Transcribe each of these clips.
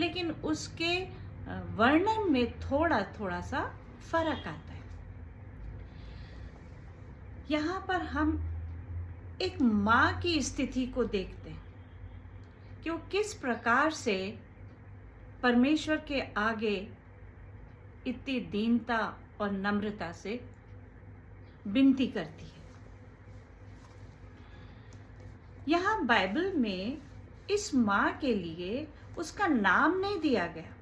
लेकिन उसके वर्णन में थोड़ा थोड़ा सा फर्क आता है। यहाँ पर हम एक माँ की स्थिति को देखते हैं कि वो किस प्रकार से परमेश्वर के आगे इतनी दीनता और नम्रता से विनती करती है। यहाँ बाइबल में इस माँ के लिए उसका नाम नहीं दिया गया,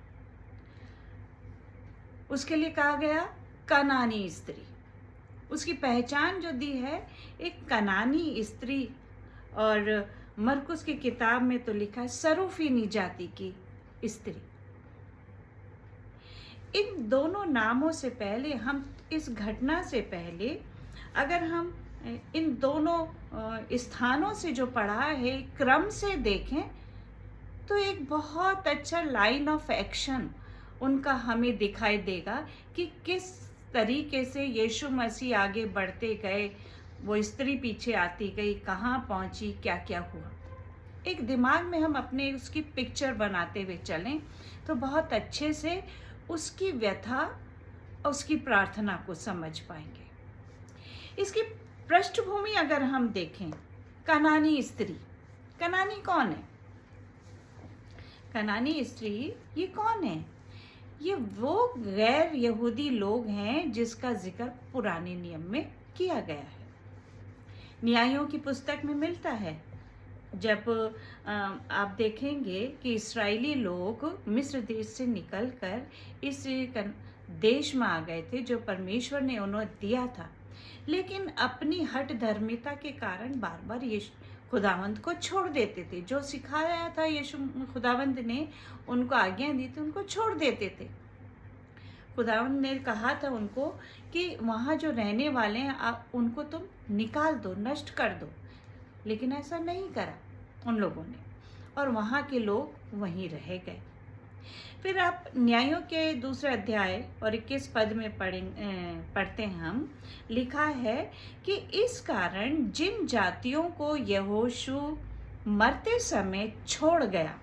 उसके लिए कहा गया कनानी स्त्री। उसकी पहचान जो दी है एक कनानी स्त्री, और मरकुस की किताब में तो लिखा है सरूफीनी जाति की स्त्री। इन दोनों नामों से पहले, हम इस घटना से पहले अगर हम इन दोनों स्थानों से जो पढ़ा है क्रम से देखें तो एक बहुत अच्छा लाइन ऑफ एक्शन उनका हमें दिखाई देगा कि किस तरीके से यीशु मसीह आगे बढ़ते गए, वो स्त्री पीछे आती गई, कहाँ पहुँची, क्या क्या हुआ। एक दिमाग में हम अपने उसकी पिक्चर बनाते हुए चलें तो बहुत अच्छे से उसकी व्यथा और उसकी प्रार्थना को समझ पाएंगे। इसकी पृष्ठभूमि अगर हम देखें, कनानी स्त्री, कनानी कौन है? कनानी स्त्री ये कौन है? ये वो गैर यहूदी लोग हैं जिसका जिक्र पुराने नियम में किया गया है। न्यायों की पुस्तक में मिलता है। जब आप देखेंगे कि इस्राएली लोग मिस्र देश से निकलकर इस देश में आ गए थे जो परमेश्वर ने उन्हें दिया था, लेकिन अपनी हठ धर्मिता के कारण बार बार यीशु खुदावंद को छोड़ देते थे। जो सिखाया था यीशु खुदावंद ने, उनको आज्ञा दी थी, उनको छोड़ देते थे। खुदावंद ने कहा था उनको कि वहाँ जो रहने वाले हैं उनको तुम निकाल दो, नष्ट कर दो, लेकिन ऐसा नहीं करा उन लोगों ने, और वहाँ के लोग वहीं रह गए। फिर आप न्यायों के दूसरे अध्याय और 21 पद में पढ़ते हैं हम, लिखा है कि इस कारण जिन जातियों को यहोशू मरते समय छोड़ गया,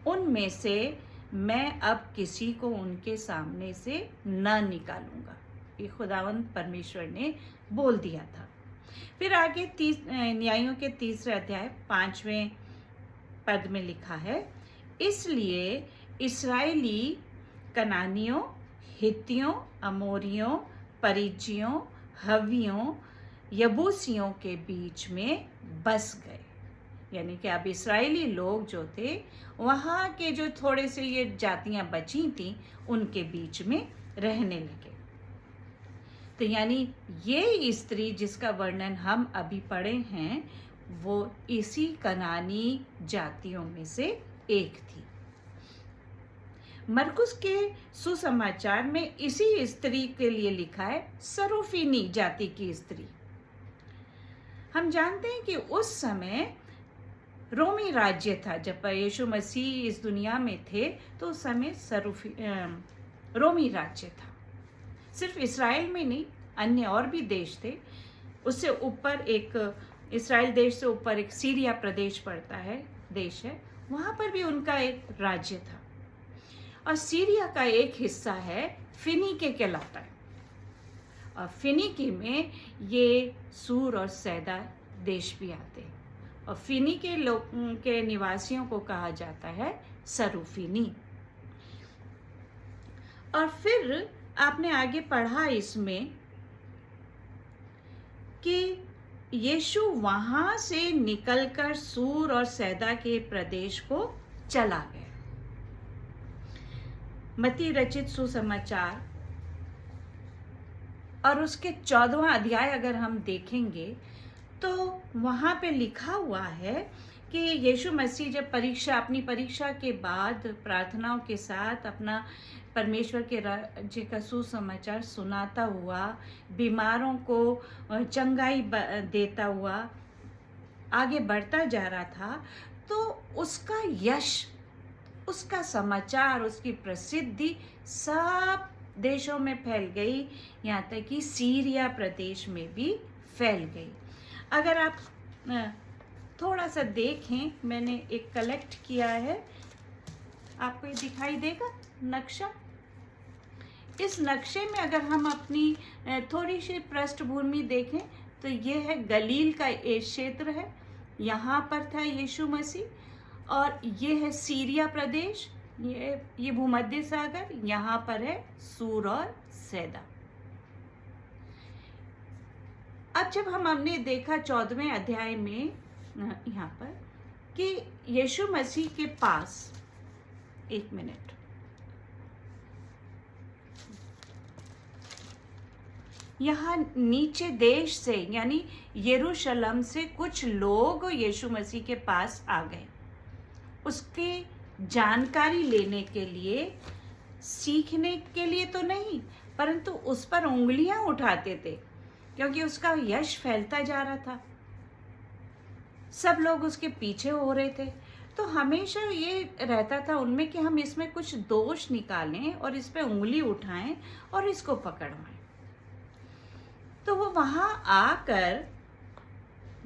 उनमें से मैं अब किसी को उनके सामने से न निकालूंगा। ये खुदावंद परमेश्वर ने बोल दिया था। फिर आगे न्यायों के तीसरे अध्याय 5वें पद में लिखा है, इसलिए इस्राएली कनानियों, हित्तियों, अमोरियों, परिज्जियों, हव्वियों, यबूसियों के बीच में बस गए। यानी कि अब इस्राएली लोग जो थे, वहाँ के जो थोड़े से ये जातियाँ बची थीं, उनके बीच में रहने लगे। तो यानी ये स्त्री जिसका वर्णन हम अभी पढ़े हैं, वो इसी कनानी जातियों में से एक थी। मरकुस के सुसमाचार में इसी स्त्री के लिए लिखा है सरूफीनी जाति की स्त्री। हम जानते हैं कि उस समय रोमी राज्य था। जब यीशु मसीह इस दुनिया में थे तो उस समय रोमी राज्य था। सिर्फ इस्राएल में नहीं, अन्य और भी देश थे। उससे ऊपर एक इस्राएल देश से ऊपर एक सीरिया प्रदेश पड़ता है, देश है, वहाँ पर भी उनका एक राज्य था। और सीरिया का एक हिस्सा है फिनीके कहलाता है, और फिनीके में ये सूर और सैदा देश भी आते हैं, और फिनीके लोग के निवासियों को कहा जाता है सरूफीनी। और फिर आपने आगे पढ़ा इसमें कि यीशु वहां से निकलकर सूर और सैदा के प्रदेश को चला गया। मत्ती रचित सुसमाचार और उसके 14वां अध्याय अगर हम देखेंगे तो वहाँ पे लिखा हुआ है कि यीशु मसीह जब अपनी परीक्षा के बाद प्रार्थनाओं के साथ अपना परमेश्वर के राज्य का सुसमाचार सुनाता हुआ, बीमारों को चंगाई देता हुआ आगे बढ़ता जा रहा था, तो उसका यश, उसका समाचार, उसकी प्रसिद्धि सब देशों में फैल गई, यहाँ तक कि सीरिया प्रदेश में भी फैल गई। अगर आप थोड़ा सा देखें, मैंने एक कलेक्ट किया है आपको ये दिखाई देगा नक्शा। इस नक्शे में अगर हम अपनी थोड़ी सी पृष्ठभूमि देखें तो ये है गलील का एक क्षेत्र है, यहाँ पर था यीशु मसीह। और ये है सीरिया प्रदेश, ये भूमध्य सागर, यहाँ पर है सूर और सैदा। अब जब हमने देखा 14वें अध्याय में यहाँ पर कि यीशु मसीह के पास, एक मिनट, यहाँ नीचे देश से यानी यरूशलेम से कुछ लोग यीशु मसीह के पास आ गए, उसकी जानकारी लेने के लिए, सीखने के लिए तो नहीं, परंतु उस पर उंगलियां उठाते थे क्योंकि उसका यश फैलता जा रहा था। सब लोग उसके पीछे हो रहे थे। तो हमेशा ये रहता था उनमें कि हम इसमें कुछ दोष निकालें और इस पे उंगली उठाएं और इसको पकड़वाएं। तो वो वहाँ आकर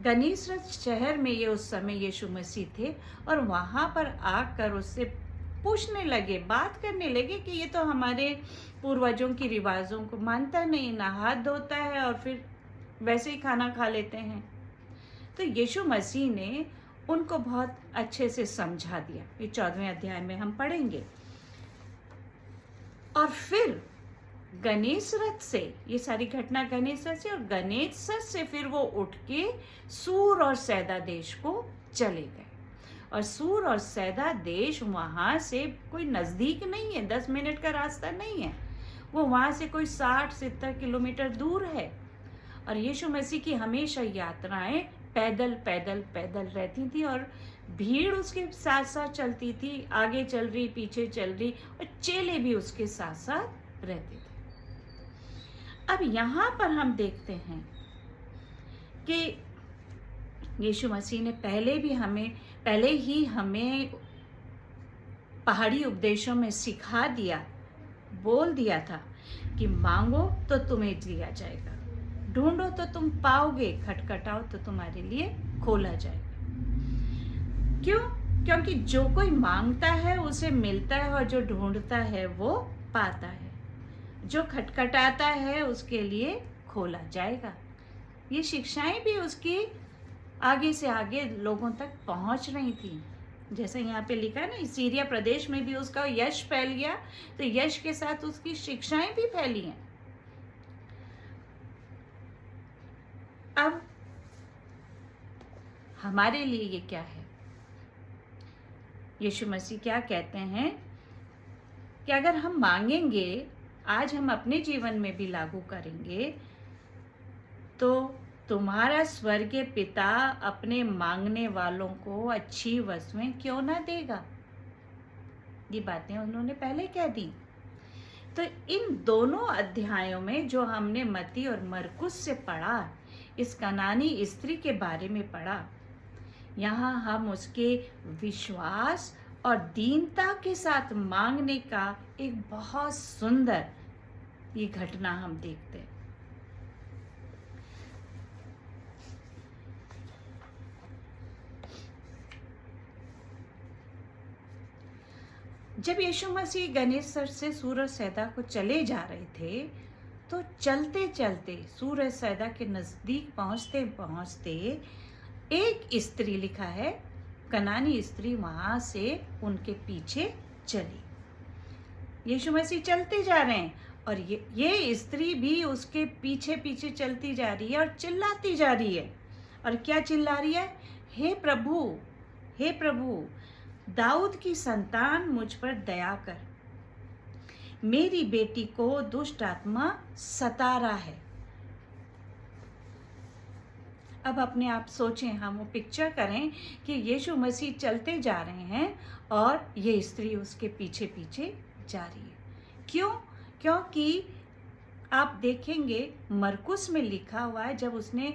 गनीसरत शहर में, ये उस समय यीशु मसीह थे, और वहाँ पर आकर उससे पूछने लगे, बात करने लगे कि ये तो हमारे पूर्वजों की रिवाजों को मानता नहीं, ना हाथ धोता है और फिर वैसे ही खाना खा लेते हैं। तो यीशु मसीह ने उनको बहुत अच्छे से समझा दिया। ये 14वें अध्याय में हम पढ़ेंगे। और फिर गनेसरत से, ये सारी घटना गनेसरत से, और गनेसरत से फिर वो उठ के सूर और सैदा देश को चले गए। और सूर और सैदा देश वहाँ से कोई नज़दीक नहीं है, 10 मिनट का रास्ता नहीं है, वो वहाँ से कोई 60-70 किलोमीटर दूर है। और यीशु मसीह की हमेशा यात्राएं पैदल पैदल पैदल रहती थी और भीड़ उसके साथ साथ चलती थी, आगे चल रही, पीछे चल रही, और चेले भी उसके साथ साथ रहते थे। अब यहाँ पर हम देखते हैं कि यीशु मसीह ने पहले ही हमें पहाड़ी उपदेशों में सिखा दिया, बोल दिया था कि मांगो तो तुम्हें दिया जाएगा, ढूंढो तो तुम पाओगे, खटखटाओ तो तुम्हारे लिए खोला जाएगा। क्यों? क्योंकि जो कोई मांगता है उसे मिलता है, और जो ढूंढता है वो पाता है, जो खटखटाता है उसके लिए खोला जाएगा। ये शिक्षाएं भी उसकी आगे से आगे लोगों तक पहुंच रही थी। जैसे यहाँ पे लिखा है ना, सीरिया प्रदेश में भी उसका यश फैल गया, तो यश के साथ उसकी शिक्षाएं भी फैली हैं। अब हमारे लिए ये क्या है? यीशु मसीह क्या कहते हैं कि अगर हम मांगेंगे, आज हम अपने जीवन में भी लागू करेंगे, तो तुम्हारा स्वर्गीय पिता अपने मांगने वालों को अच्छी वस्तुएं क्यों ना देगा। ये बातें उन्होंने पहले कह दी। तो इन दोनों अध्यायों में जो हमने मत्ती और मरकुस से पढ़ा, इस कनानी स्त्री के बारे में पढ़ा, यहाँ हम उसके विश्वास और दीनता के साथ मांगने का एक बहुत सुंदर ये घटना हम देखते हैं। जब यीशु मसीह गनेसर से सूर सैदा को चले जा रहे थे, तो चलते चलते सूर सैदा के नजदीक पहुंचते पहुंचते एक स्त्री, लिखा है कनानी स्त्री, वहां से उनके पीछे चली। यीशु मसीह चलते जा रहे हैं और ये स्त्री भी उसके पीछे पीछे चलती जा रही है और चिल्लाती जा रही है। और क्या चिल्ला रही है? हे प्रभु, हे प्रभु, दाऊद की संतान, मुझ पर दया कर, मेरी बेटी को दुष्ट आत्मा सता रहा है। अब अपने आप सोचें, हम वो पिक्चर करें कि यीशु मसीह चलते जा रहे हैं और ये स्त्री उसके पीछे पीछे जा रही है। क्यों? क्योंकि आप देखेंगे मरकुस में लिखा हुआ है, जब उसने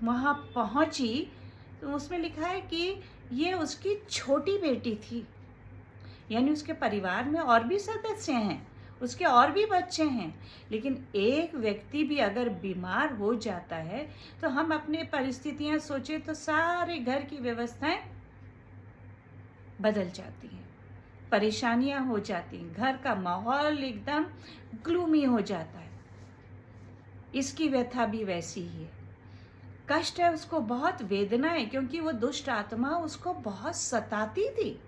वहाँ पहुँची तो उसमें लिखा है कि ये उसकी छोटी बेटी थी, यानी उसके परिवार में और भी सदस्य हैं, उसके और भी बच्चे हैं, लेकिन एक व्यक्ति भी अगर बीमार हो जाता है तो हम अपने परिस्थितियां सोचें तो सारे घर की व्यवस्थाएं बदल जाती हैं। परेशानियां हो जाती हैं, घर का माहौल एकदम ग्लूमी हो जाता है। इसकी व्यथा भी वैसी ही है, कष्ट है उसको, बहुत वेदना है, क्योंकि वो दुष्ट आत्मा उसको बहुत सताती थी।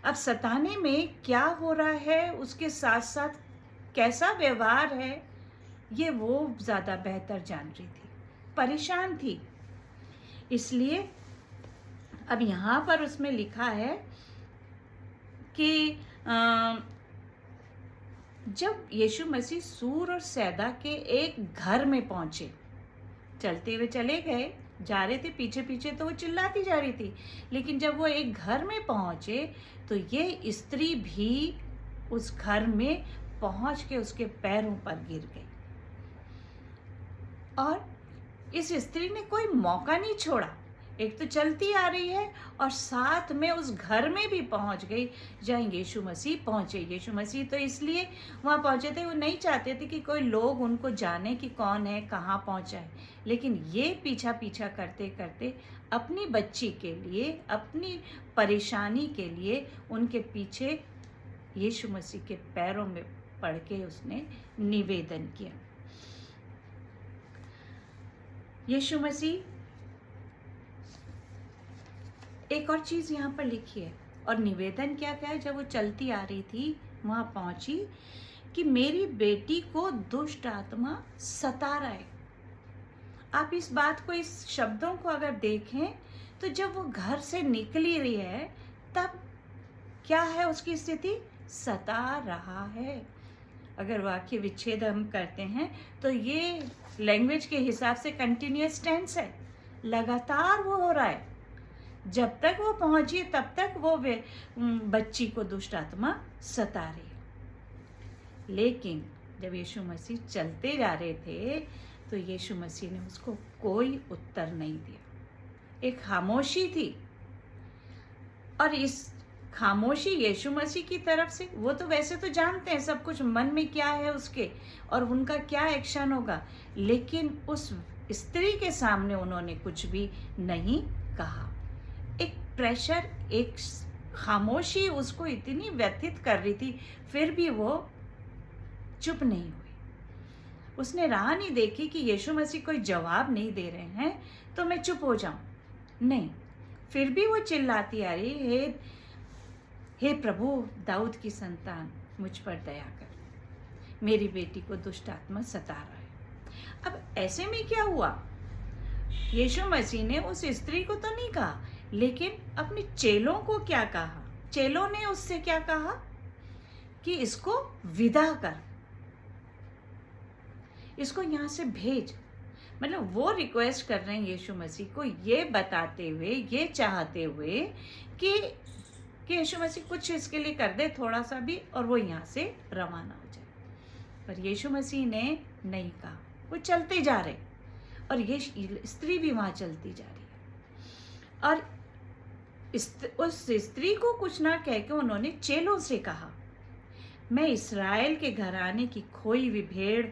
अब सताने में क्या हो रहा है, उसके साथ साथ कैसा व्यवहार है, ये वो ज़्यादा बेहतर जान रही थी, परेशान थी। इसलिए अब यहाँ पर उसमें लिखा है कि जब यीशु मसीह सूर और सैदा के एक घर में पहुंचे, चलते हुए चले गए, जा रहे थे पीछे पीछे, तो वो चिल्लाती जा रही थी, लेकिन जब वो एक घर में पहुंचे तो ये स्त्री भी उस घर में पहुंच के उसके पैरों पर गिर गई, और इस स्त्री ने कोई मौका नहीं छोड़ा। एक तो चलती आ रही है और साथ में उस घर में भी पहुंच गई जहाँ यीशु मसीह पहुंचे। यीशु मसीह तो इसलिए वहाँ पहुंचे थे, वो नहीं चाहते थे कि कोई लोग उनको जाने कि कौन है, कहाँ पहुंचा है, लेकिन ये पीछा पीछा करते करते अपनी बच्ची के लिए, अपनी परेशानी के लिए उनके पीछे यीशु मसीह के पैरों में पड़ के उसने निवेदन किया। यीशु मसीह, एक और चीज़ यहाँ पर लिखी है, और निवेदन क्या क्या है, जब वो चलती आ रही थी वहाँ पहुँची कि मेरी बेटी को दुष्ट आत्मा सता रहा है। आप इस बात को, इस शब्दों को अगर देखें तो जब वो घर से निकली रही है तब क्या है उसकी स्थिति, सता रहा है। अगर वाक्य विच्छेद हम करते हैं तो ये लैंग्वेज के हिसाब से कंटिन्यूअस टेंस है, लगातार वो हो रहा है। जब तक वो पहुंची तब तक वो बच्ची को दुष्ट आत्मा सता रही है। लेकिन जब यीशु मसीह चलते जा रहे थे तो यीशु मसीह ने उसको कोई उत्तर नहीं दिया, एक खामोशी थी। और इस खामोशी यीशु मसीह की तरफ से, वो तो वैसे तो जानते हैं सब कुछ मन में क्या है उसके और उनका क्या एक्शन होगा, लेकिन उस स्त्री के सामने उन्होंने कुछ भी नहीं कहा। एक प्रेशर, एक खामोशी उसको इतनी व्यथित कर रही थी, फिर भी वो चुप नहीं हुई। उसने राह नहीं देखी कि यीशु मसीह कोई जवाब नहीं दे रहे हैं तो मैं चुप हो जाऊं, नहीं, फिर भी वो चिल्लाती आ रही, हे प्रभु, दाऊद की संतान, मुझ पर दया कर, मेरी बेटी को दुष्ट आत्मा सता रहा है। अब ऐसे में क्या हुआ, यीशु मसीह ने उस स्त्री को तो नहीं कहा, लेकिन अपने चेलों को क्या कहा, चेलों ने उससे क्या कहा कि इसको विदा कर, इसको यहाँ से भेज। मतलब वो रिक्वेस्ट कर रहे हैं यीशु मसीह को, ये बताते हुए, ये चाहते हुए कि यीशु मसीह कुछ इसके लिए कर दे थोड़ा सा भी, और वो यहाँ से रवाना हो जाए। पर यीशु मसीह ने नहीं कहा, वो चलते जा रहे, और ये स्त्री भी वहाँ चलती जा रही है। और उस स्त्री को कुछ ना कह के उन्होंने चेलों से कहा, मैं इस्राएल के घराने की खोई हुई भेड़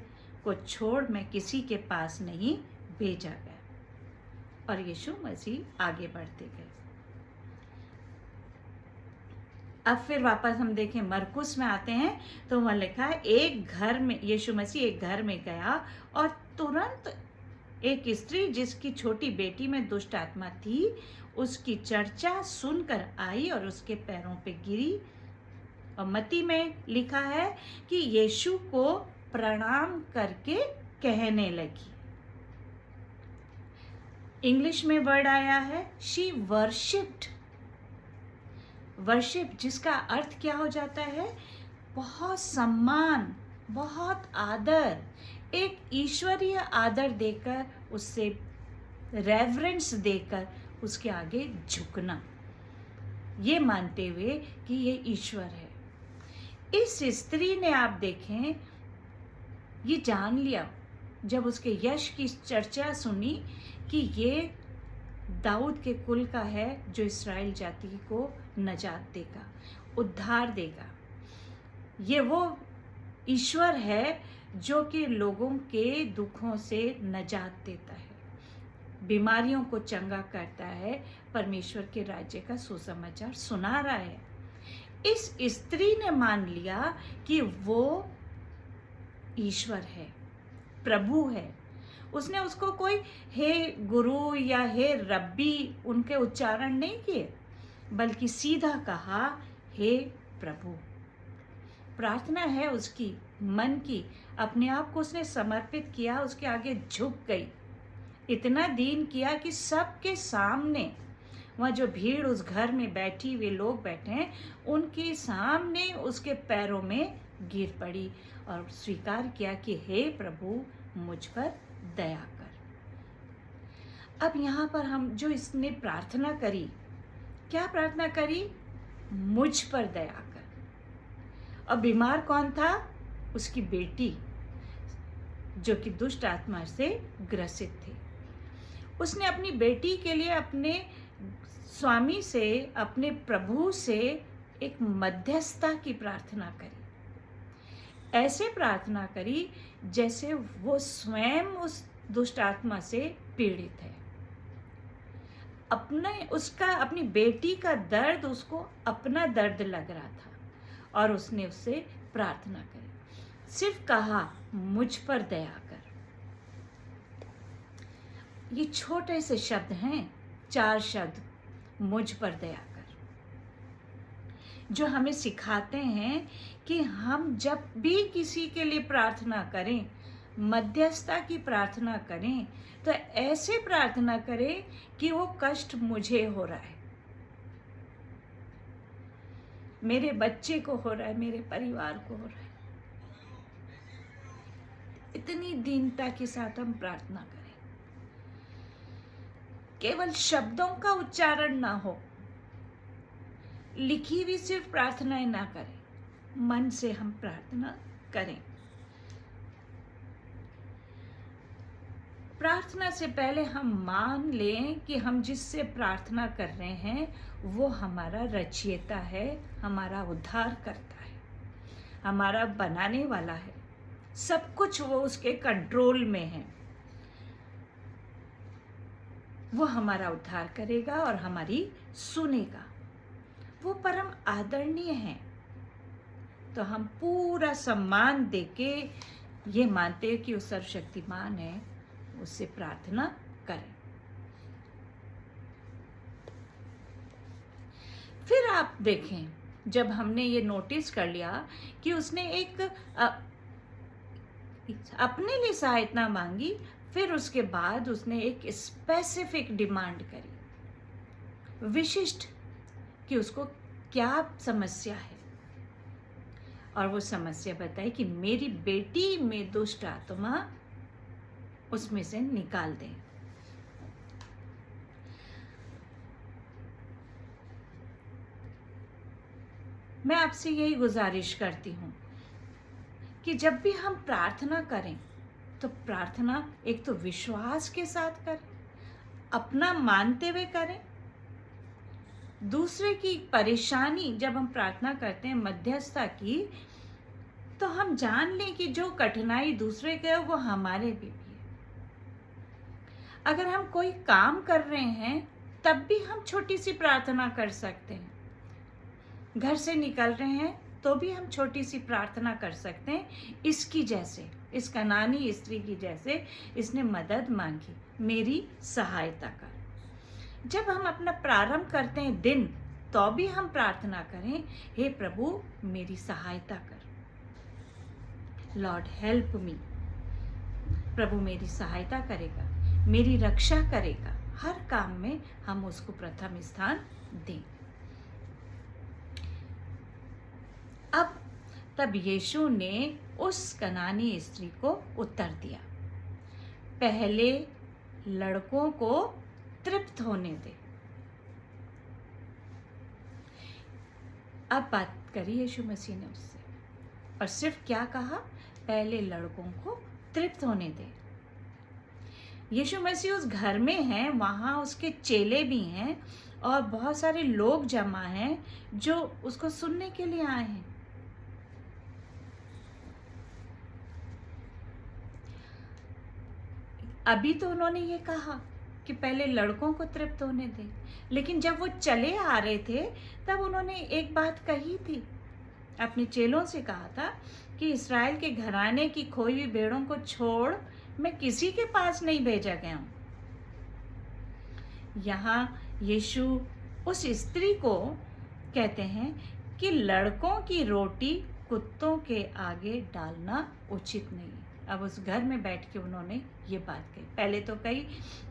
को छोड़ मैं किसी के पास नहीं भेजा गया। और यीशु मसीह आगे बढ़ते गए। अब फिर वापस हम देखें मरकुस में आते हैं तो वहाँ लिखा है, एक घर में, यीशु मसीह एक घर में गया और तुरंत एक स्त्री जिसकी छोटी बेटी में दुष्ट आत्मा थी उसकी चर्चा सुनकर आई और उसके पैरों पे गिरी। और मत्ती में लिखा है कि यीशु को प्रणाम करके कहने लगी। इंग्लिश में वर्ड आया है शी वर्शिप्ड। वर्शिप जिसका अर्थ क्या हो जाता है, बहुत सम्मान, बहुत आदर, एक ईश्वरीय आदर देकर, उससे रेवरेंस देकर उसके आगे झुकना, ये मानते हुए कि ये ईश्वर है। इस स्त्री ने, आप देखें, ये जान लिया जब उसके यश की चर्चा सुनी कि ये दाऊद के कुल का है जो इस्राएल जाति को नजात देगा, उद्धार देगा। ये वो ईश्वर है जो कि लोगों के दुखों से नजात देता है, बीमारियों को चंगा करता है, परमेश्वर के राज्य का सुसमाचार सुना रहा है। इस स्त्री ने मान लिया कि वो ईश्वर है, प्रभु है। उसने उसको कोई हे गुरु या हे रब्बी उनके उच्चारण नहीं किए, बल्कि सीधा कहा हे प्रभु। प्रार्थना है उसकी मन की, अपने आप को उसने समर्पित किया, उसके आगे झुक गई, इतना दीन किया कि सबके सामने, वहाँ जो भीड़ उस घर में बैठी हुए लोग बैठे हैं उनके सामने उसके पैरों में गिर पड़ी और स्वीकार किया कि हे प्रभु मुझ पर दया कर। अब यहाँ पर हम जो इसने प्रार्थना करी, क्या प्रार्थना करी? मुझ पर दया कर। और बीमार कौन था? उसकी बेटी, जो कि दुष्ट आत्मा से ग्रसित थी। उसने अपनी बेटी के लिए अपने स्वामी से, अपने प्रभु से एक मध्यस्थता की प्रार्थना करी। ऐसे प्रार्थना करी जैसे वो स्वयं उस दुष्ट आत्मा से पीड़ित है। अपनी बेटी का दर्द उसको अपना दर्द लग रहा था और उसने उससे प्रार्थना करी। सिर्फ कहा मुझ पर दया कर। ये छोटे से शब्द हैं, 4 शब्द, मुझ पर दया कर, जो हमें सिखाते हैं कि हम जब भी किसी के लिए प्रार्थना करें, मध्यस्थता की प्रार्थना करें, तो ऐसे प्रार्थना करें कि वो कष्ट मुझे हो रहा है, मेरे बच्चे को हो रहा है, मेरे परिवार को हो रहा है। इतनी दीनता के साथ हम प्रार्थना करें। केवल शब्दों का उच्चारण ना हो, लिखी हुई सिर्फ प्रार्थनाएं ना करें, मन से हम प्रार्थना करें। प्रार्थना से पहले हम मान लें कि हम जिससे प्रार्थना कर रहे हैं वो हमारा रचयिता है, हमारा उद्धार करता है, हमारा बनाने वाला है, सब कुछ वो उसके कंट्रोल में है। वो हमारा उद्धार करेगा और हमारी सुनेगा। वो परम आदरणीय है। तो हम पूरा सम्मान देके ये मानते हैं कि वो सर्वशक्तिमान है, उससे प्रार्थना करें। फिर आप देखें, जब हमने ये नोटिस कर लिया कि उसने एक अपने लिए सहायता मांगी, फिर उसके बाद उसने एक स्पेसिफिक डिमांड करी, विशिष्ट, कि उसको क्या समस्या है। और वो समस्या बताई कि मेरी बेटी में दुष्ट आत्मा उसमें से निकाल दें। मैं आपसे यही गुजारिश करती हूँ कि जब भी हम प्रार्थना करें तो प्रार्थना एक तो विश्वास के साथ करें, अपना मानते हुए करें। दूसरे की परेशानी जब हम प्रार्थना करते हैं मध्यस्थता की, तो हम जान लें कि जो कठिनाई दूसरे के है वो हमारे भी है। अगर हम कोई काम कर रहे हैं तब भी हम छोटी सी प्रार्थना कर सकते हैं। घर से निकल रहे हैं तो भी हम छोटी सी प्रार्थना कर सकते हैं। इसकी जैसे, इस कनानी स्त्री की जैसे, इसने मदद मांगी, मेरी सहायता कर। जब हम अपना प्रारंभ करते हैं दिन, तो भी हम प्रार्थना करें, हे प्रभु मेरी सहायता कर, लॉर्ड हेल्प मी। प्रभु मेरी सहायता करेगा, मेरी रक्षा करेगा, हर काम में हम उसको प्रथम स्थान दें। अब तब यीशु ने उस कनानी स्त्री को उत्तर दिया, पहले लड़कों को तृप्त होने दे। अब बात करी यीशु मसीह ने उससे, और सिर्फ क्या कहा? पहले लड़कों को तृप्त होने दे। यीशु मसीह उस घर में हैं, वहाँ उसके चेले भी हैं और बहुत सारे लोग जमा हैं जो उसको सुनने के लिए आए हैं। अभी तो उन्होंने ये कहा कि पहले लड़कों को तृप्त होने दे। लेकिन जब वो चले आ रहे थे तब उन्होंने एक बात कही थी, अपने चेलों से कहा था कि इस्राएल के घराने की खोई हुई भेड़ों को छोड़ मैं किसी के पास नहीं भेजा गया हूँ। यहाँ यीशु उस स्त्री को कहते हैं कि लड़कों की रोटी कुत्तों के आगे डालना उचित नहीं है। अब उस घर में बैठ के उन्होंने ये बात कही। पहले तो कही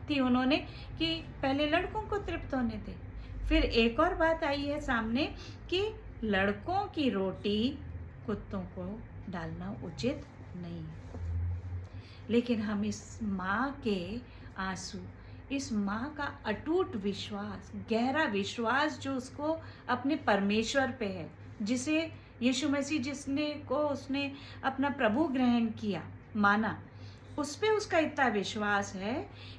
थी उन्होंने कि पहले लड़कों को तृप्त होने दे, फिर एक और बात आई है सामने कि लड़कों की रोटी कुत्तों को डालना उचित नहीं है। लेकिन हम इस माँ के आंसू, इस माँ का अटूट विश्वास, गहरा विश्वास जो उसको अपने परमेश्वर पे है, जिसे यीशु मसीह उसने अपना प्रभु ग्रहण किया, माना, उस पे उसका इतना विश्वास है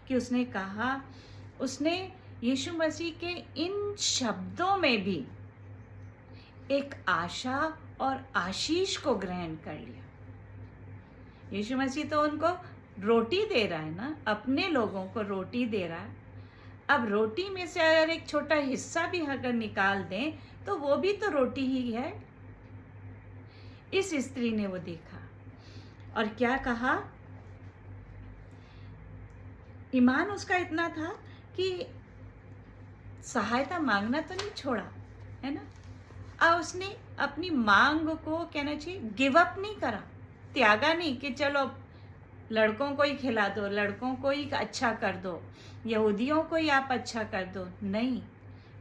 कि उसने कहा, उसने यीशु मसीह के इन शब्दों में भी एक आशा और आशीष को ग्रहण कर लिया। यीशु मसीह तो उनको रोटी दे रहा है ना, अपने लोगों को रोटी दे रहा है। अब रोटी में से अगर एक छोटा हिस्सा भी अगर निकाल दें तो वो भी तो रोटी ही है। इस स्त्री ने वो देखा और क्या कहा, ईमान उसका इतना था कि सहायता मांगना तो नहीं छोड़ा, है ना। और उसने अपनी मांग को, कहना चाहिए, गिव अप नहीं करा, त्यागा नहीं कि चलो लड़कों को ही खिला दो, लड़कों को ही अच्छा कर दो, यहूदियों को ही आप अच्छा कर दो। नहीं,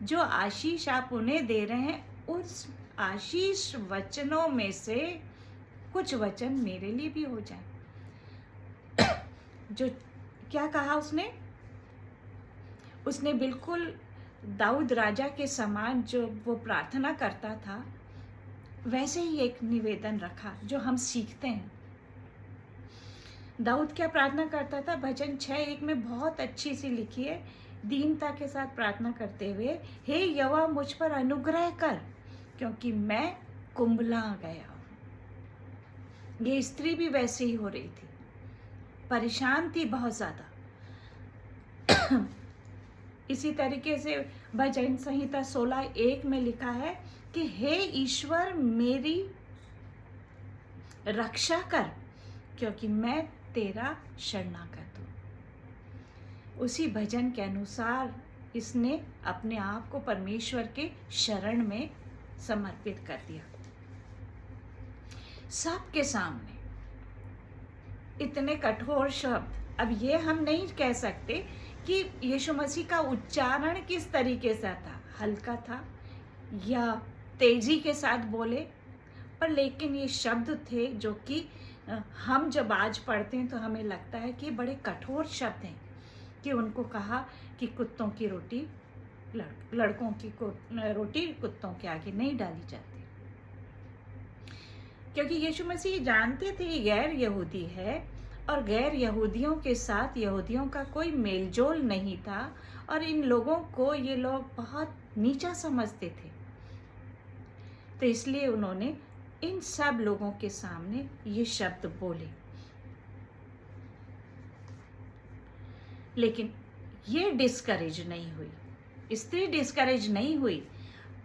जो आशीष आप उन्हें दे रहे हैं, उस आशीष वचनों में से कुछ वचन मेरे लिए भी हो जाए। जो क्या कहा उसने बिल्कुल दाऊद राजा के समान जो वो प्रार्थना करता था, वैसे ही एक निवेदन रखा जो हम सीखते हैं। दाऊद क्या प्रार्थना करता था? भजन 6:1 में बहुत अच्छी सी लिखी है, दीनता के साथ प्रार्थना करते हुए, हे यहोवा मुझ पर अनुग्रह कर क्योंकि मैं कुंबला गया हूँ। ये स्त्री भी वैसे ही हो रही थी, परेशान थी बहुत ज़्यादा। इसी तरीके से भजन संहिता 16:1 में लिखा है कि हे ईश्वर मेरी रक्षा कर क्योंकि मैं तेरा शरणागत हूँ। उसी भजन के अनुसार इसने अपने आप को परमेश्वर के शरण में समर्पित कर दिया। सबके सामने इतने कठोर शब्द, अब ये हम नहीं कह सकते कि यीशु मसीह का उच्चारण किस तरीके से था, हल्का था या तेजी के साथ बोले, पर लेकिन ये शब्द थे जो कि हम जब आज पढ़ते हैं तो हमें लगता है कि बड़े कठोर शब्द हैं। कि उनको कहा कि कुत्तों की रोटी, लड़कों की रोटी कुत्तों के आगे नहीं डाली जाती, क्योंकि यीशु मसीह जानते थे ये गैर यहूदी है और गैर यहूदियों के साथ यहूदियों का कोई मेलजोल नहीं था और इन लोगों को ये लोग बहुत नीचा समझते थे। तो इसलिए उन्होंने इन सब लोगों के सामने ये शब्द बोले। लेकिन ये डिस्करेज नहीं हुई, स्त्री डिस्करेज नहीं हुई,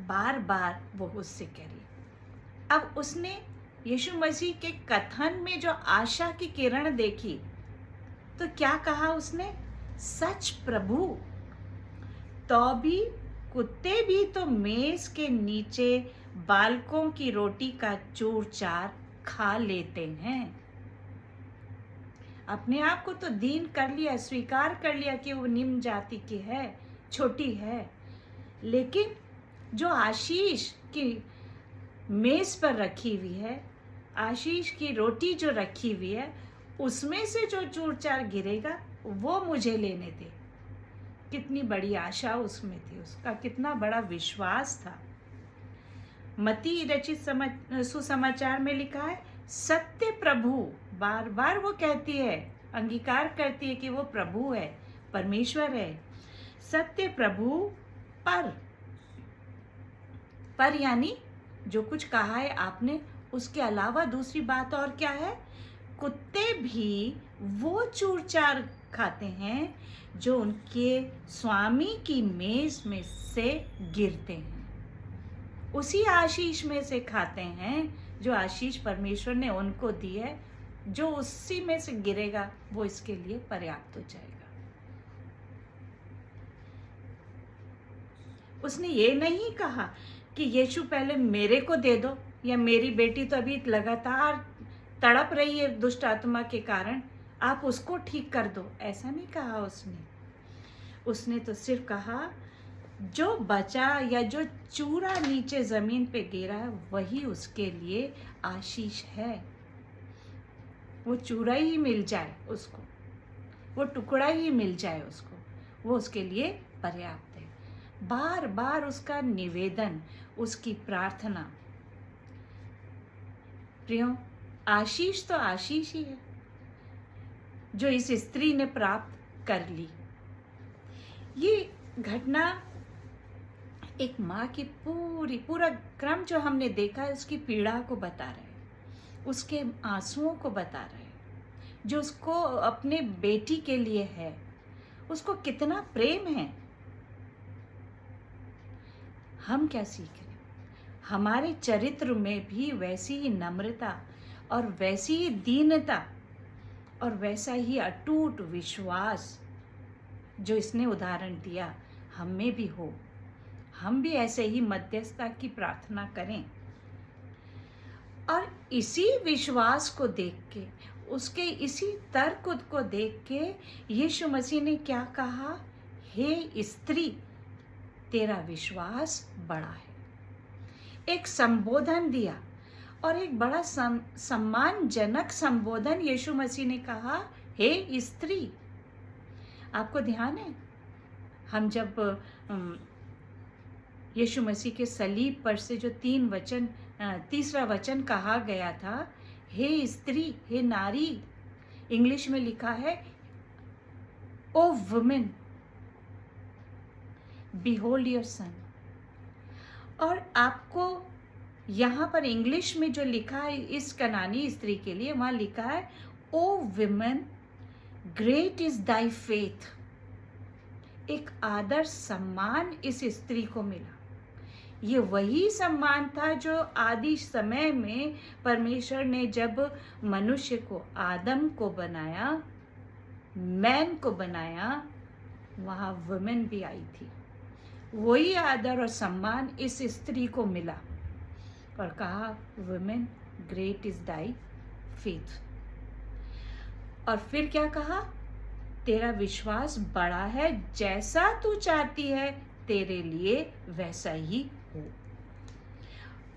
बार बार वो उससे कह रही। अब उसने यीशु मसीह के कथन में जो आशा की किरण देखी तो क्या कहा उसने, सच प्रभु, तो भी कुत्ते भी तो मेज के नीचे बालकों की रोटी का चूर चार खा लेते हैं। अपने आप को तो दीन कर लिया, स्वीकार कर लिया कि वो निम्न जाति की है, छोटी है, लेकिन जो आशीष की मेज पर रखी हुई है, आशीष की रोटी जो रखी हुई है, उसमें से जो चूर चार गिरेगा वो मुझे लेने दे। कितनी बड़ी आशा उसमें थी, उसका कितना बड़ा विश्वास था। मत्ती रचित सुसमाचार में लिखा है, सत्य प्रभु, बार बार वो कहती है, अंगीकार करती है कि वो प्रभु है, परमेश्वर है। सत्य प्रभु पर यानी जो कुछ कहा है आपने, उसके अलावा दूसरी बात और क्या है, कुत्ते भी वो चूर चार खाते हैं जो उनके स्वामी की मेज में से गिरते हैं, उसी आशीष में से खाते हैं जो आशीष परमेश्वर ने उनको दी है। जो उसी में से गिरेगा वो इसके लिए पर्याप्त हो जाएगा। उसने ये नहीं कहा कि यीशु पहले मेरे को दे दो, या मेरी बेटी तो अभी लगातार तड़प रही है दुष्ट आत्मा के कारण, आप उसको ठीक कर दो। ऐसा नहीं कहा उसने तो सिर्फ कहा जो बचा या जो चूरा नीचे जमीन पे गिरा है वही उसके लिए आशीष है। वो चूरा ही मिल जाए उसको, वो टुकड़ा ही मिल जाए उसको, वो उसके लिए पर्याप्त है। बार बार उसका निवेदन, उसकी प्रार्थना। प्रियो, आशीष तो आशीष ही है जो इस स्त्री ने प्राप्त कर ली। ये घटना एक माँ की पूरा क्रम जो हमने देखा है उसकी पीड़ा को बता रहे हैं, उसके आंसुओं को बता रहे हैं, जो उसको अपने बेटी के लिए है, उसको कितना प्रेम है। हम क्या सीख रहे हैं? हमारे चरित्र में भी वैसी ही नम्रता और वैसी ही दीनता और वैसा ही अटूट विश्वास जो इसने उदाहरण दिया हम में भी हो। हम भी ऐसे ही मध्यस्थता की प्रार्थना करें और इसी विश्वास को देख के, उसके इसी तर्क को देख के यीशु मसीह ने क्या कहा? हे स्त्री, तेरा विश्वास बड़ा है। एक संबोधन दिया और एक बड़ा सम्मानजनक संबोधन यीशु मसीह ने कहा, हे स्त्री। आपको ध्यान है, हम जब यीशु मसीह के सलीब पर से जो तीसरा वचन कहा गया था, हे स्त्री, हे नारी, इंग्लिश में लिखा है ओ वुमेन बिहोल्ड योर सन। और आपको यहाँ पर इंग्लिश में जो लिखा है इस कनानी स्त्री के लिए, वहाँ लिखा है O women great is thy faith. एक आदर सम्मान इस स्त्री को मिला। ये वही सम्मान था जो आदि समय में परमेश्वर ने जब मनुष्य को, आदम को बनाया, मैन को बनाया, वहाँ वुमेन भी आई थी। वही आदर और सम्मान इस स्त्री को मिला और कहा, women great is thy faith. और फिर क्या कहा? तेरा विश्वास बड़ा है, जैसा तू चाहती है तेरे लिए वैसा ही हो।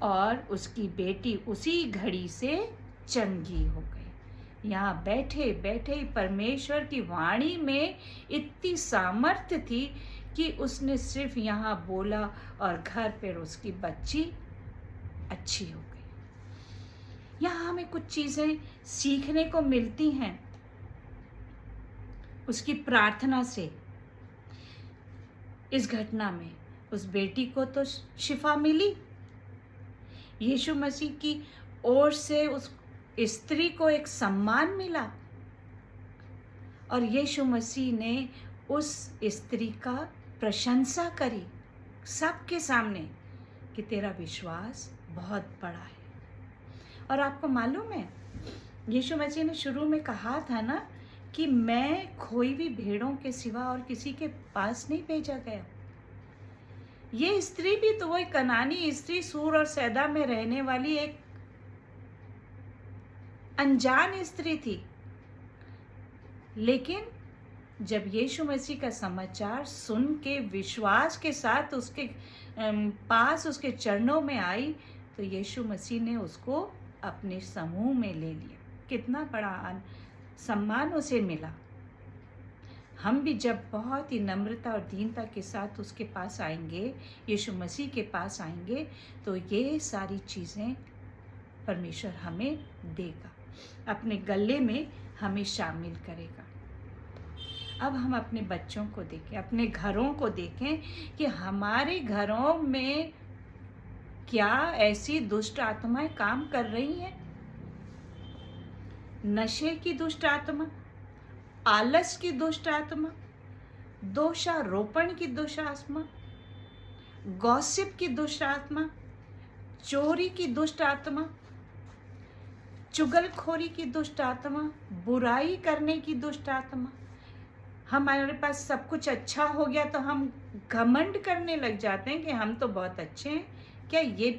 और उसकी बेटी उसी घड़ी से चंगी हो गई। यहाँ बैठे बैठे परमेश्वर की वाणी में इतनी सामर्थ्य थी कि उसने सिर्फ यहाँ बोला और घर पर उसकी बच्ची अच्छी हो गई। यहाँ हमें कुछ चीज़ें सीखने को मिलती हैं उसकी प्रार्थना से। इस घटना में उस बेटी को तो शिफा मिली, यीशु मसीह की ओर से उस स्त्री को एक सम्मान मिला और यीशु मसीह ने उस स्त्री का प्रशंसा करी सबके सामने कि तेरा विश्वास बहुत बड़ा है। और आपको मालूम है, यीशु मसीह ने शुरू में कहा था ना कि मैं खोई हुई भेड़ों के सिवा और किसी के पास नहीं भेजा गया। ये स्त्री भी तो वही कनानी स्त्री, सूर और सैदा में रहने वाली एक अनजान स्त्री थी। लेकिन जब यीशु मसीह का समाचार सुन के विश्वास के साथ उसके पास, उसके चरणों में आई, तो यीशु मसीह ने उसको अपने समूह में ले लिया। कितना बड़ा सम्मान उसे मिला। हम भी जब बहुत ही नम्रता और दीनता के साथ उसके पास आएंगे, यीशु मसीह के पास आएंगे, तो ये सारी चीज़ें परमेश्वर हमें देगा, अपने गले में हमें शामिल करेगा। अब हम अपने बच्चों को देखें, अपने घरों को देखें कि हमारे घरों में क्या ऐसी दुष्ट आत्माएं काम कर रही हैं। नशे की दुष्ट आत्मा, आलस की दुष्ट आत्मा, दोषारोपण की दुष्ट आत्मा, गॉसिप की दुष्ट आत्मा, चोरी की दुष्ट आत्मा, चुगलखोरी की दुष्ट आत्मा, बुराई करने की दुष्ट आत्मा। हमारे पास सब कुछ अच्छा हो गया तो हम घमंड करने लग जाते हैं कि हम तो बहुत अच्छे हैं। क्या ये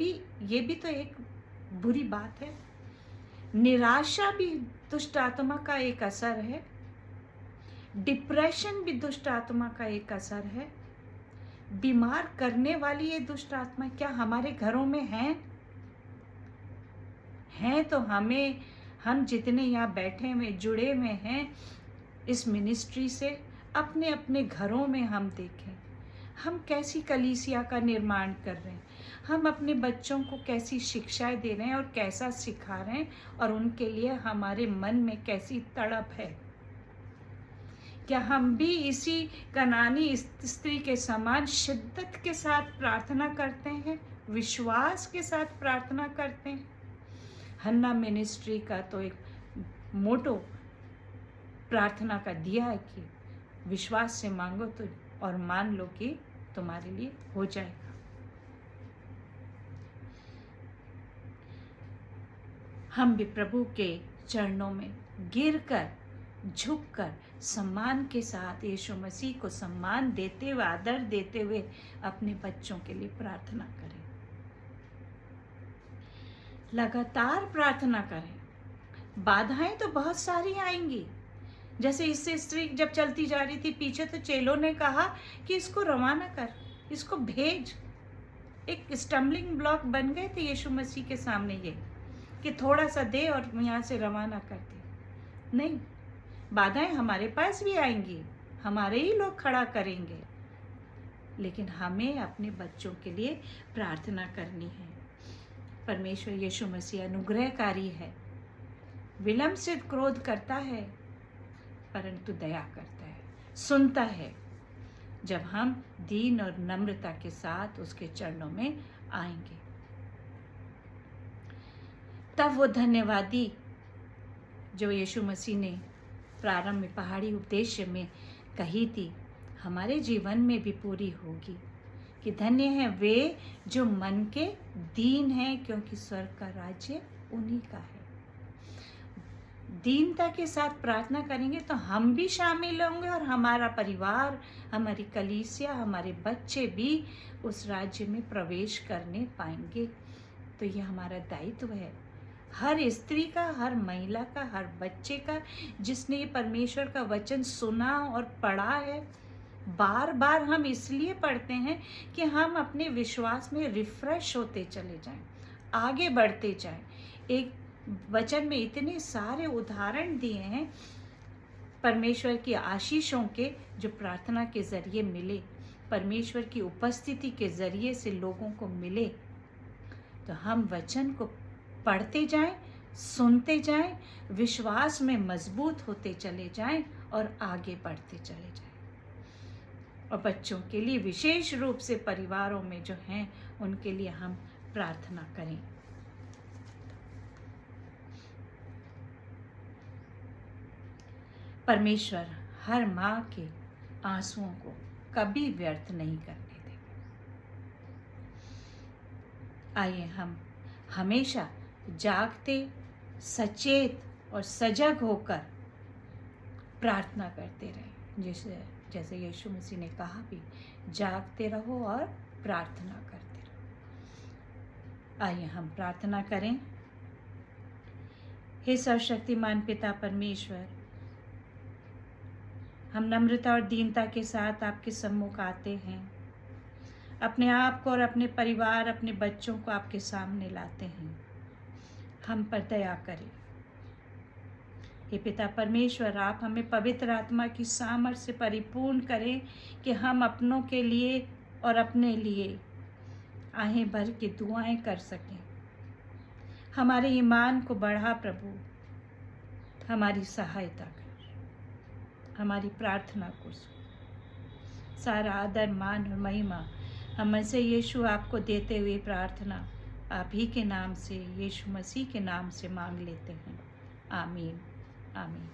भी तो एक बुरी बात है। निराशा भी दुष्ट आत्मा का एक असर है। डिप्रेशन भी दुष्ट आत्मा का एक असर है। बीमार करने वाली ये दुष्ट आत्मा क्या हमारे घरों में हैं तो हम जितने यहाँ बैठे हुए जुड़े हुए हैं इस मिनिस्ट्री से, अपने अपने घरों में हम देखें हम कैसी कलीसिया का निर्माण कर रहे हैं, हम अपने बच्चों को कैसी शिक्षाएं दे रहे हैं और कैसा सिखा रहे हैं, और उनके लिए हमारे मन में कैसी तड़प है। क्या हम भी इसी कनानी स्त्री के समान शिद्दत के साथ प्रार्थना करते हैं, विश्वास के साथ प्रार्थना करते हैं? हन्ना मिनिस्ट्री का तो एक मोटो प्रार्थना का दिया है कि विश्वास से मांगो तो और मान लो कि तुम्हारे लिए हो जाएगा। हम भी प्रभु के चरणों में गिरकर, झुककर, सम्मान के साथ यीशु मसीह को सम्मान देते हुए, आदर देते हुए अपने बच्चों के लिए प्रार्थना करें। लगातार प्रार्थना करें। बाधाएं तो बहुत सारी आएंगी। जैसे इससे स्त्री जब चलती जा रही थी पीछे, तो चेलों ने कहा कि इसको रवाना कर, इसको भेज। एक स्टम्बलिंग ब्लॉक बन गए थे यीशु मसीह के सामने ये, कि थोड़ा सा दे और यहाँ से रवाना कर दे। नहीं, बाधाएं हमारे पास भी आएंगी, हमारे ही लोग खड़ा करेंगे, लेकिन हमें अपने बच्चों के लिए प्रार्थना करनी है। परमेश्वर यीशु मसीह अनुग्रहकारी है, विलंब से क्रोध करता है परंतु दया करता है, सुनता है जब हम दीन और नम्रता के साथ उसके चरणों में आएंगे। तब वो धन्यवादी जो यीशु मसीह ने प्रारंभ में पहाड़ी उपदेश में कही थी, हमारे जीवन में भी पूरी होगी कि धन्य है वे जो मन के दीन हैं, क्योंकि स्वर्ग का राज्य उन्हीं का है। दीनता के साथ प्रार्थना करेंगे तो हम भी शामिल होंगे और हमारा परिवार, हमारी कलीसिया, हमारे बच्चे भी उस राज्य में प्रवेश करने पाएंगे। तो ये हमारा दायित्व है, हर स्त्री का, हर महिला का, हर बच्चे का, जिसने ये परमेश्वर का वचन सुना और पढ़ा है। बार बार हम इसलिए पढ़ते हैं कि हम अपने विश्वास में रिफ्रेश होते चले जाएं, आगे बढ़ते जाएं। एक वचन में इतने सारे उदाहरण दिए हैं परमेश्वर की आशीषों के, जो प्रार्थना के जरिए मिले, परमेश्वर की उपस्थिति के जरिए से लोगों को मिले। तो हम वचन को पढ़ते जाएं, सुनते जाएं, विश्वास में मजबूत होते चले जाएं और आगे बढ़ते चले जाएं। और बच्चों के लिए, विशेष रूप से परिवारों में जो हैं, उनके लिए हम प्रार्थना करें। परमेश्वर हर माँ के आंसुओं को कभी व्यर्थ नहीं करने देगा। आइए हम हमेशा जागते, सचेत और सजग होकर प्रार्थना करते रहें। जैसे यीशु मसीह ने कहा भी, जागते रहो और प्रार्थना करते रहो। आइए हम प्रार्थना करें। हे सर्वशक्तिमान पिता परमेश्वर, हम नम्रता और दीनता के साथ आपके सम्मुख आते हैं, अपने आप को और अपने परिवार, अपने बच्चों को आपके सामने लाते हैं। हम पर दया करें। हे पिता परमेश्वर, आप हमें पवित्र आत्मा की सामर्थ्य से परिपूर्ण करें कि हम अपनों के लिए और अपने लिए आहें भर के दुआएं कर सकें। हमारे ईमान को बढ़ा प्रभु, हमारी सहायता कर, हमारी प्रार्थना को सुन। सारा आदर, मान और महिमा हम से यीशु आपको देते हुए प्रार्थना आप ही के नाम से, यीशु मसीह के नाम से मांग लेते हैं। आमीन, आमीन।